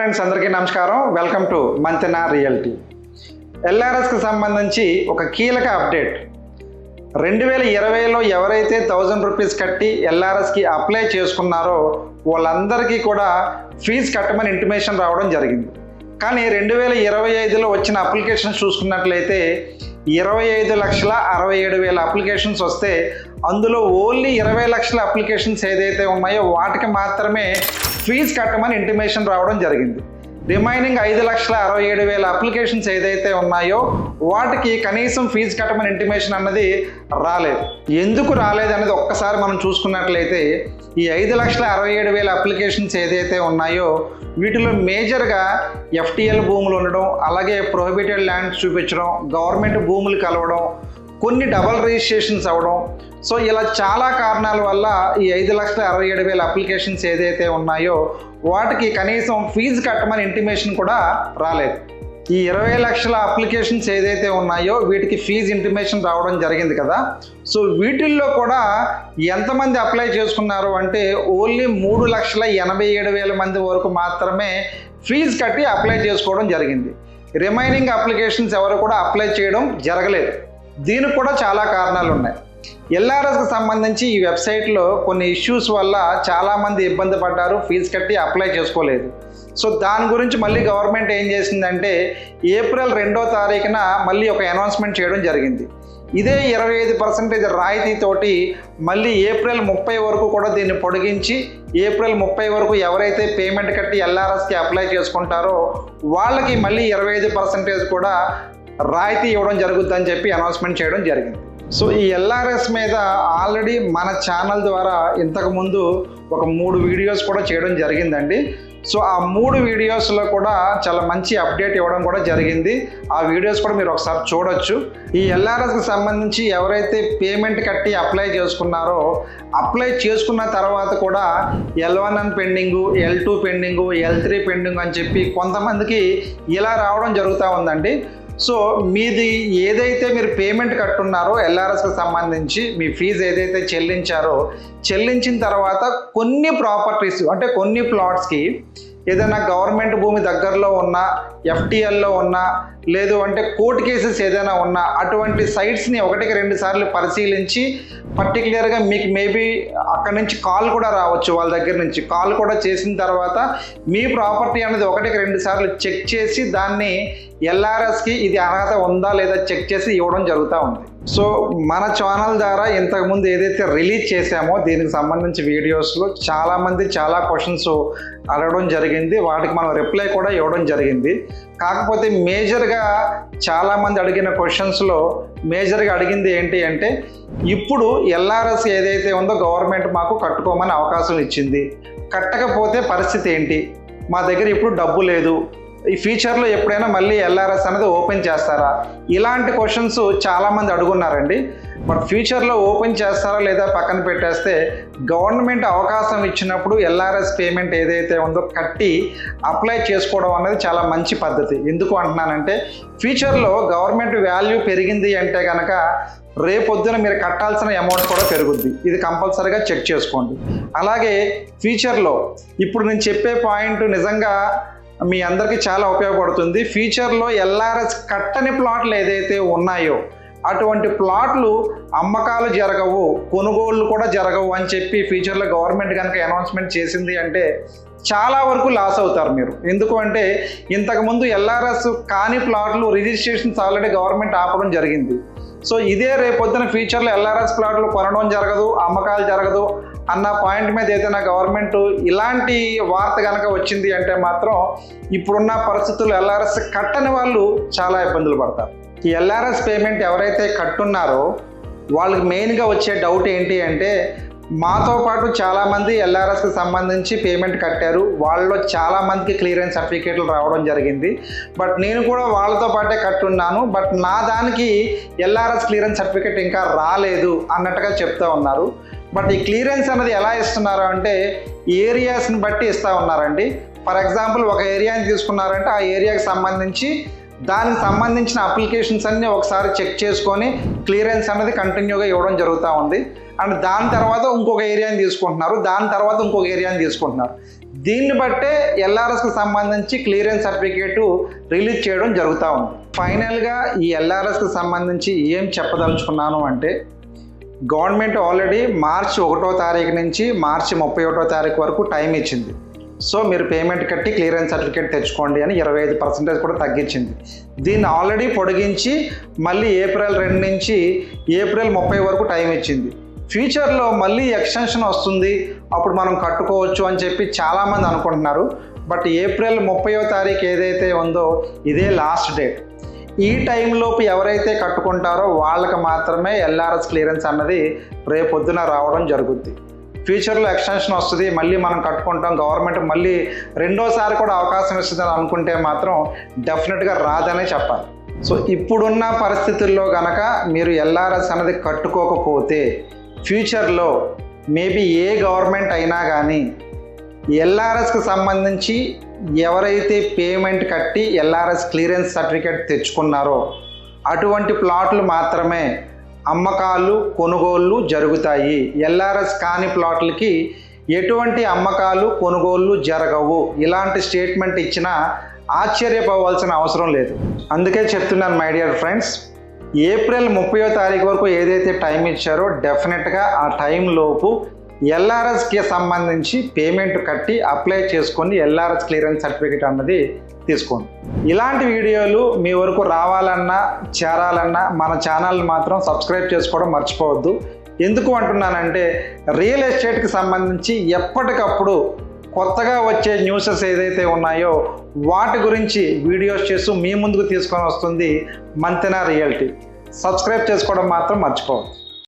Friends, అందరికీ నమస్కారం. Welcome to Mantena realty. ఎల్ఆర్ఎస్కి సంబంధించి ఒక కీలక అప్డేట్. 2020లో ఎవరైతే 1000 రూపీస్ కట్టి ఎల్ఆర్ఎస్కి అప్లై చేసుకున్నారో వాళ్ళందరికీ కూడా ఫీజు కట్టమని ఇంటిమేషన్ రావడం జరిగింది. కానీ 2025లో వచ్చిన అప్లికేషన్స్ చూసుకున్నట్లయితే 25,67,000 అప్లికేషన్స్ వస్తే అందులో ఓన్లీ 20 లక్షల అప్లికేషన్స్ ఏదైతే ఉన్నాయో వాటికి మాత్రమే ఫీజు కట్టమని ఇంటిమేషన్ రావడం జరిగింది. రిమైనింగ్ 5,67,000 అప్లికేషన్స్ ఏదైతే ఉన్నాయో వాటికి కనీసం ఫీజు కట్టమని ఇంటిమేషన్ అన్నది రాలేదు. ఎందుకు రాలేదు అనేది ఒక్కసారి మనం చూసుకున్నట్లయితే ఈ 5,67,000 అప్లికేషన్స్ ఏదైతే ఉన్నాయో వీటిలో మేజర్గా ఎఫ్టీఎల్ భూములు ఉండడం, అలాగే ప్రొహిబిటెడ్ ల్యాండ్స్ చూపించడం, గవర్నమెంట్ భూములు కలవడం, కొన్ని డబల్ రిజిస్ట్రేషన్స్ అవ్వడం. సో ఇలా చాలా కారణాల వల్ల ఈ 5,67,000 అప్లికేషన్స్ ఏదైతే ఉన్నాయో వాటికి కనీసం ఫీజు కట్టమని ఇంటిమేషన్ కూడా రాలేదు. ఈ 20 లక్షల అప్లికేషన్స్ ఏదైతే ఉన్నాయో వీటికి ఫీజు ఇంటిమేషన్ రావడం జరిగింది కదా. సో వీటిల్లో కూడా ఎంతమంది అప్లై చేసుకున్నారు అంటే ఓన్లీ 3,87,000 మంది వరకు మాత్రమే ఫీజు కట్టి అప్లై చేసుకోవడం జరిగింది. రిమైనింగ్ అప్లికేషన్స్ ఎవరు కూడా అప్లై చేయడం జరగలేదు. దీనికి కూడా చాలా కారణాలు ఉన్నాయి. ఎల్ఆర్ఎస్కి సంబంధించి ఈ వెబ్సైట్లో కొన్ని ఇష్యూస్ వల్ల చాలామంది ఇబ్బంది పడ్డారు, ఫీజు కట్టి అప్లై చేసుకోలేదు. సో దాని గురించి మళ్ళీ గవర్నమెంట్ ఏం చేసిందంటే ఏప్రిల్ 2వ తారీఖున మళ్ళీ ఒక అనౌన్స్మెంట్ చేయడం జరిగింది. ఇదే 25% రాయితీతోటి మళ్ళీ ఏప్రిల్ 30 వరకు కూడా దీన్ని పొడిగించి ఏప్రిల్ 30 వరకు ఎవరైతే పేమెంట్ కట్టి ఎల్ఆర్ఎస్కి అప్లై చేసుకుంటారో వాళ్ళకి మళ్ళీ 25% కూడా రాయితీ ఇవ్వడం జరుగుతుందని చెప్పి అనౌన్స్మెంట్ చేయడం జరిగింది. సో ఈ ఎల్ఆర్ఎస్ మీద ఆల్రెడీ మన ఛానల్ ద్వారా ఇంతకుముందు ఒక 3 వీడియోస్ కూడా చేయడం జరిగిందండి. సో ఆ 3 వీడియోస్లో కూడా చాలా మంచి అప్డేట్ ఇవ్వడం కూడా జరిగింది. ఆ వీడియోస్ కూడా మీరు ఒకసారి చూడొచ్చు. ఈ ఎల్ఆర్ఎస్కి సంబంధించి ఎవరైతే పేమెంట్ కట్టి అప్లై చేసుకున్నారో అప్లై చేసుకున్న తర్వాత కూడా L1 pending, L2 pending, L3 pending అని చెప్పి కొంతమందికి ఇలా రావడం జరుగుతూ ఉందండి. సో మీది ఏదైతే మీరు పేమెంట్ కట్టున్నారో ఎల్ఆర్ఎస్కి సంబంధించి మీ ఫీజు ఏదైతే చెల్లించిన తర్వాత కొన్ని ప్రాపర్టీస్ అంటే కొన్ని ప్లాట్స్కి ఏదైనా గవర్నమెంట్ భూమి దగ్గరలో ఉన్నా, ఎఫ్టీఎల్లో ఉన్నా, లేదు అంటే కోర్టు కేసెస్ ఏదైనా ఉన్నా అటువంటి సైట్స్ని 1-2 సార్లు పరిశీలించి పర్టికులర్గా మీకు మేబీ అక్కడి నుంచి కాల్ కూడా రావచ్చు. వాళ్ళ దగ్గర నుంచి కాల్ కూడా చేసిన తర్వాత మీ ప్రాపర్టీ అనేది 1-2 సార్లు చెక్ చేసి దాన్ని ఎల్ఆర్ఎస్కి ఇది అర్హత ఉందా లేదా చెక్ చేసి ఇవ్వడం జరుగుతూ ఉంది. సో మన ఛానల్ ద్వారా ఇంతకుముందు ఏదైతే రిలీజ్ చేశామో దీనికి సంబంధించి వీడియోస్లో చాలామంది చాలా క్వశ్చన్స్ అడగడం జరిగింది. వాటికి మనం రిప్లై కూడా ఇవ్వడం జరిగింది. కాకపోతే మేజర్గా చాలామంది అడిగిన క్వశ్చన్స్లో మేజర్గా అడిగింది ఏంటి అంటే ఇప్పుడు ఎల్ఆర్ఎస్ ఏదైతే ఉందో గవర్నమెంట్ మాకు కట్టుకోమని అవకాశం ఇచ్చింది, కట్టకపోతే పరిస్థితి ఏంటి, మా దగ్గర ఇప్పుడు డబ్బు లేదు, ఈ ఫ్యూచర్లో ఎప్పుడైనా మళ్ళీ ఎల్ఆర్ఎస్ అనేది ఓపెన్ చేస్తారా, ఇలాంటి క్వశ్చన్స్ చాలామంది అడుగున్నారండి. బట్ ఫ్యూచర్లో ఓపెన్ చేస్తారా లేదా పక్కన పెట్టేస్తే గవర్నమెంట్ అవకాశం ఇచ్చినప్పుడు ఎల్ఆర్ఎస్ పేమెంట్ ఏదైతే ఉందో కట్టి అప్లై చేసుకోవడం అనేది చాలా మంచి పద్ధతి. ఎందుకు అంటున్నానంటే ఫ్యూచర్లో గవర్నమెంట్ వాల్యూ పెరిగింది అంటే కనుక రేపొద్దున మీరు కట్టాల్సిన అమౌంట్ కూడా పెరుగుద్ది. ఇది కంపల్సరీగా చెక్ చేసుకోండి. అలాగే ఫ్యూచర్లో ఇప్పుడు నేను చెప్పే పాయింట్ నిజంగా మీ అందరికీ చాలా ఉపయోగపడుతుంది. ఫ్యూచర్లో ఎల్ఆర్ఎస్ కట్టని ప్లాట్లు ఏదైతే ఉన్నాయో అటువంటి ప్లాట్లు అమ్మకాలు జరగవు, కొనుగోళ్ళు కూడా జరగవు అని చెప్పి ఫ్యూచర్లో గవర్నమెంట్ కనుక అనౌన్స్మెంట్ చేసింది అంటే చాలా వరకు లాస్ అవుతారు మీరు. ఎందుకు అంటే ఇంతకుముందు ఎల్ఆర్ఎస్ కాని ప్లాట్లు రిజిస్ట్రేషన్స్ ఆల్రెడీ గవర్నమెంట్ ఆపడం జరిగింది. సో ఇదే రేపొద్దున ఫ్యూచర్లో ఎల్ఆర్ఎస్ ప్లాట్లు కొనడం జరగదు, అమ్మకాలు జరగదు అన్న పాయింట్ మీద ఏదైనా గవర్నమెంట్ ఇలాంటి వార్త కనుక వచ్చింది అంటే మాత్రం ఇప్పుడున్న పరిస్థితుల్లో ఎల్ఆర్ఎస్ కట్టని వాళ్ళు చాలా ఇబ్బందులు పడతారు. ఈ ఎల్ఆర్ఎస్ పేమెంట్ ఎవరైతే కట్టున్నారో వాళ్ళకి మెయిన్గా వచ్చే డౌట్ ఏంటి అంటే మాతో పాటు చాలామంది ఎల్ఆర్ఎస్కి సంబంధించి పేమెంట్ కట్టారు, వాళ్ళలో చాలామందికి క్లియరెన్స్ సర్టిఫికేట్లు రావడం జరిగింది. బట్ నేను కూడా వాళ్ళతో పాటే కట్టున్నాను, బట్ నా దానికి ఎల్ఆర్ఎస్ క్లియరెన్స్ సర్టిఫికేట్ ఇంకా రాలేదు అన్నట్టుగా చెప్తూ ఉన్నారు. బట్ ఈ క్లియరెన్స్ అనేది ఎలా ఇస్తున్నారు అంటే ఏరియాస్ని బట్టి ఇస్తూ ఉన్నారండి. ఫర్ ఎగ్జాంపుల్ ఒక ఏరియాని తీసుకున్నారంటే ఆ ఏరియాకి సంబంధించి దానికి సంబంధించిన అప్లికేషన్స్ అన్నీ ఒకసారి చెక్ చేసుకొని క్లియరెన్స్ అనేది కంటిన్యూగా ఇవ్వడం జరుగుతూ ఉంది. అండ్ దాని తర్వాత ఇంకొక ఏరియాని తీసుకుంటున్నారు, దాని తర్వాత ఇంకొక ఏరియాని తీసుకుంటున్నారు. దీన్ని బట్టే ఎల్ఆర్ఎస్కి సంబంధించి క్లియరెన్స్ సర్టిఫికేటు రిలీజ్ చేయడం జరుగుతూ ఉంది. ఫైనల్గా ఈ ఎల్ఆర్ఎస్కి సంబంధించి ఏం చెప్పదలుచుకున్నాను అంటే, గవర్నమెంట్ ఆల్రెడీ మార్చి 1వ తారీఖు నుంచి మార్చి 31వ తారీఖు వరకు టైం ఇచ్చింది. సో మీరు పేమెంట్ కట్టి క్లియరెన్స్ సర్టిఫికేట్ తెచ్చుకోండి అని 25% కూడా తగ్గించింది. దీన్ని ఆల్రెడీ పొడిగించి మళ్ళీ ఏప్రిల్ 2 నుంచి ఏప్రిల్ 30 వరకు టైం ఇచ్చింది. ఫ్యూచర్లో మళ్ళీ ఎక్స్టెన్షన్ వస్తుంది, అప్పుడు మనం కట్టుకోవచ్చు అని చెప్పి చాలామంది అనుకుంటున్నారు. బట్ ఏప్రిల్ 30వ తారీఖు ఏదైతే ఉందో ఇదే లాస్ట్ డేట్. ఈ టైంలోపు ఎవరైతే కట్టుకుంటారో వాళ్ళకి మాత్రమే ఎల్ఆర్ఎస్ క్లియరెన్స్ అన్నది రేపొద్దున రావడం జరుగుద్ది. ఫ్యూచర్లో ఎక్స్టెన్షన్ వస్తుంది, మళ్ళీ మనం కట్టుకుంటాం, గవర్నమెంట్ మళ్ళీ రెండోసారి కూడా అవకాశం ఇస్తుందని అనుకుంటే మాత్రం డెఫినెట్గా రాదనే చెప్పాలి. సో ఇప్పుడున్న పరిస్థితుల్లో కనుక మీరు ఎల్ఆర్ఎస్ అనేది కట్టుకోకపోతే ఫ్యూచర్లో మేబీ ఏ గవర్నమెంట్ అయినా కానీ ఎల్ఆర్ఎస్కి సంబంధించి ఎవరైతే పేమెంట్ కట్టి ఎల్ఆర్ఎస్ క్లియరెన్స్ సర్టిఫికేట్ తెచ్చుకున్నారో అటువంటి ప్లాట్లు మాత్రమే అమ్మకాలు కొనుగోళ్ళు జరుగుతాయి. ఎల్ఆర్ఎస్ కాని ప్లాట్లకి ఎటువంటి అమ్మకాలు కొనుగోళ్ళు జరగవు. ఇలాంటి స్టేట్మెంట్ ఇచ్చినా ఆశ్చర్యపోవాల్సిన అవసరం లేదు. అందుకే చెప్తున్నాను మై డియర్ ఫ్రెండ్స్, ఏప్రిల్ 30వ తారీఖు వరకు ఏదైతే టైం ఇచ్చారో డెఫినెట్గా ఆ టైంలోపు ఎల్ఆర్ఎస్కి సంబంధించి పేమెంట్ కట్టి అప్లై చేసుకొని ఎల్ఆర్ఎస్ క్లియరెన్స్ సర్టిఫికేట్ అన్నది తీసుకోండి. ఇలాంటి వీడియోలు మీ వరకు రావాలన్నా చేరాలన్నా మన ఛానల్ మాత్రం సబ్స్క్రైబ్ చేసుకోవడం మర్చిపోవద్దు. ఎందుకు అంటున్నానంటే రియల్ ఎస్టేట్కి సంబంధించి ఎప్పటికప్పుడు కొత్తగా వచ్చే న్యూసెస్ ఏదైతే ఉన్నాయో వాటి గురించి వీడియోస్ చేస్తూ మీ ముందుకు తీసుకొని వస్తుంది మంతెన రియల్టీ. సబ్స్క్రైబ్ చేసుకోవడం మాత్రం మర్చిపోవద్దు.